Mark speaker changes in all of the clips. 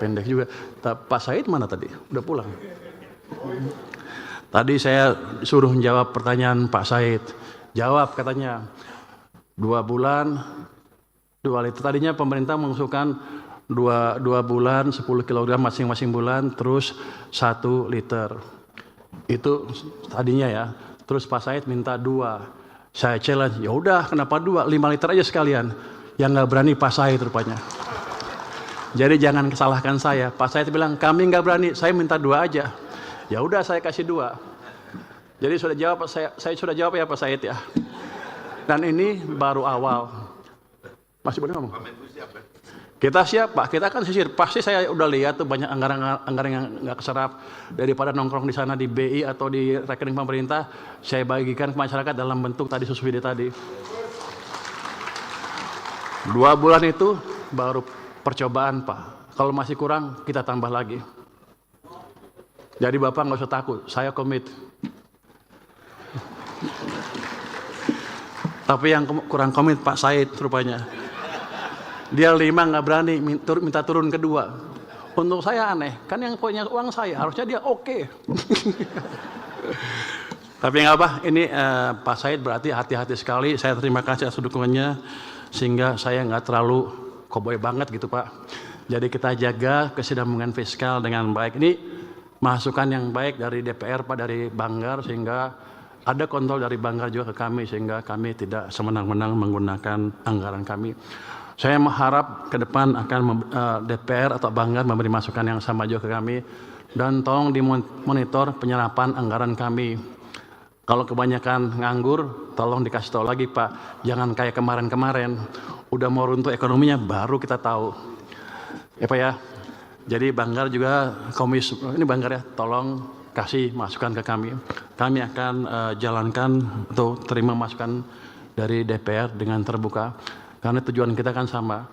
Speaker 1: pendek juga. Pak Said mana tadi? Udah pulang. Tadi saya suruh menjawab pertanyaan Pak Said. Jawab katanya 2 bulan 2 liter. Tadinya pemerintah mengusulkan 2 bulan 10 kg masing-masing bulan, terus 1 liter. Itu tadinya ya. Terus Pak Said minta 2. Saya challenge, ya udah kenapa 2? 5 liter aja sekalian. Yang nggak berani Pak Said rupanya. Jadi jangan salahkan saya. Pak Said bilang kami nggak berani, saya minta 2 aja. Ya udah saya kasih 2. Jadi sudah jawab, saya sudah jawab ya Pak Said ya. Dan ini baru awal. Masih boleh ngomong? Kita siap Pak, kita kan sisir. Pasti saya udah lihat tuh banyak anggaran yang nggak keserap. Daripada nongkrong di sana di BI atau di rekening pemerintah, saya bagikan ke masyarakat dalam bentuk tadi subsidi tadi. 2 bulan itu baru percobaan Pak. Kalau masih kurang, kita tambah lagi. Jadi Bapak nggak usah takut, saya komit. Tapi yang kurang komit Pak Said rupanya. Dia 5 nggak berani, minta turun ke 2. Untuk saya aneh, kan yang punya uang saya, harusnya dia oke. Tapi nggak apa, ini Pak Said berarti hati-hati sekali. Saya terima kasih atas dukungannya, sehingga saya nggak terlalu koboi banget gitu Pak. Jadi kita jaga kesinambungan fiskal dengan baik. Ini masukan yang baik dari DPR Pak, dari Banggar, sehingga ada kontrol dari Banggar juga ke kami, sehingga kami tidak semenang-menang menggunakan anggaran kami. Saya mengharap ke depan akan DPR atau Banggar memberi masukan yang sama juga ke kami, dan tolong dimonitor penyerapan anggaran kami. Kalau kebanyakan nganggur, tolong dikasih tahu lagi Pak, jangan kayak kemarin-kemarin, udah mau runtuh ekonominya baru kita tahu. Ya Pak ya, jadi Banggar juga ini Banggar ya, tolong kasih masukan ke kami. Kami akan jalankan atau terima masukan dari DPR dengan terbuka. Karena tujuan kita kan sama,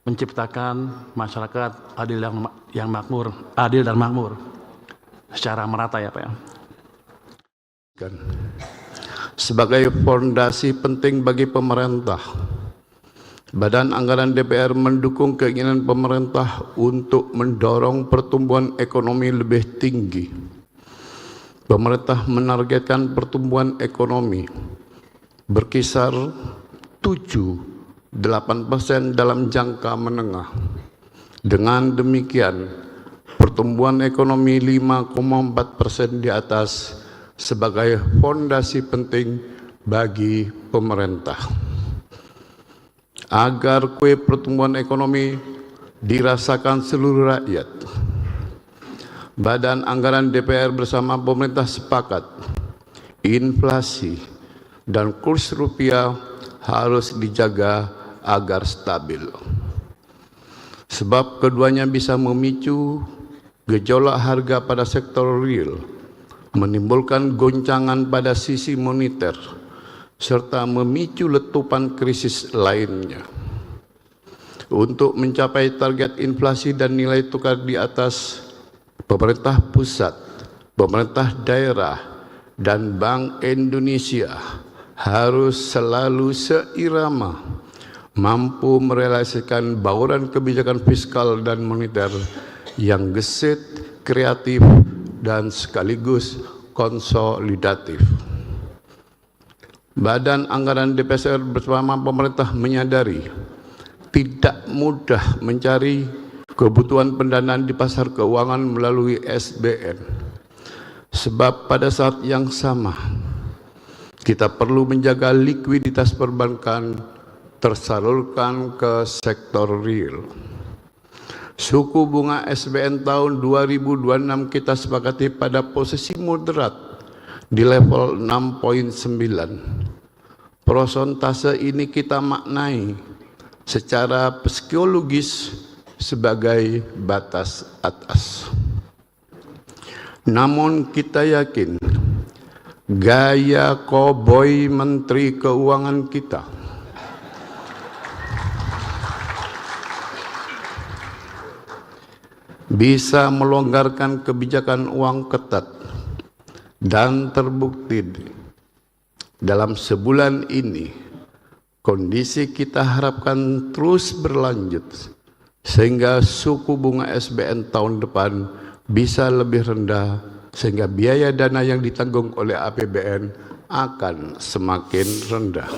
Speaker 1: menciptakan masyarakat adil yang makmur, adil dan makmur secara merata ya Pak ya.
Speaker 2: Sebagai fondasi penting bagi pemerintah, Badan Anggaran DPR mendukung keinginan pemerintah untuk mendorong pertumbuhan ekonomi lebih tinggi. Pemerintah menargetkan pertumbuhan ekonomi berkisar 7-8% dalam jangka menengah. Dengan demikian, pertumbuhan ekonomi 5,4% di atas sebagai fondasi penting bagi pemerintah. Agar kue pertumbuhan ekonomi dirasakan seluruh rakyat, Badan Anggaran DPR bersama pemerintah sepakat inflasi dan kurs rupiah harus dijaga agar stabil. Sebab keduanya bisa memicu gejolak harga pada sektor real, menimbulkan goncangan pada sisi moneter, serta memicu letupan krisis lainnya. Untuk mencapai target inflasi dan nilai tukar di atas, pemerintah pusat, pemerintah daerah, dan Bank Indonesia harus selalu seirama, mampu merealisasikan bauran kebijakan fiskal dan moneter yang gesit, kreatif, dan sekaligus konsolidatif. Badan Anggaran DPR bersama pemerintah menyadari tidak mudah mencari kebutuhan pendanaan di pasar keuangan melalui SBN. Sebab pada saat yang sama, kita perlu menjaga likuiditas perbankan tersalurkan ke sektor real. Suku bunga SBN tahun 2026 kita sepakati pada posisi moderat di level 6,9. Prosentase ini kita maknai secara psikologis sebagai batas atas. Namun kita yakin gaya koboi Menteri Keuangan kita bisa melonggarkan kebijakan uang ketat, dan terbukti dalam sebulan ini kondisi kita harapkan terus berlanjut sehingga suku bunga SBN tahun depan bisa lebih rendah, sehingga biaya dana yang ditanggung oleh APBN akan semakin rendah.